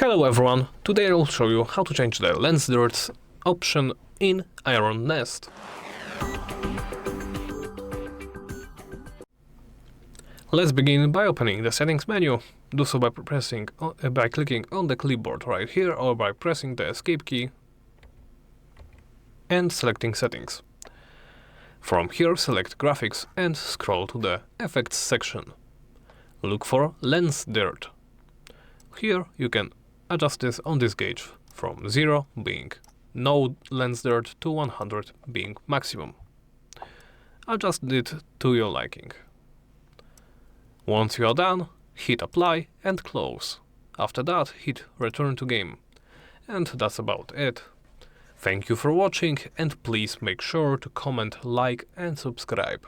Hello everyone, today I'll show you how to change the lens dirt option in Iron Nest. Let's begin by opening the settings menu. Do so by clicking on the clipboard right here or by pressing the escape key and selecting settings. From here select graphics and scroll to the effects section. Look for lens dirt. Here you can adjust this on this gauge from 0 being no lens dirt to 100 being maximum. Adjust it to your liking. Once you are done, hit apply and close. After that, hit return to game. And that's about it. Thank you for watching and please make sure to comment, like and subscribe.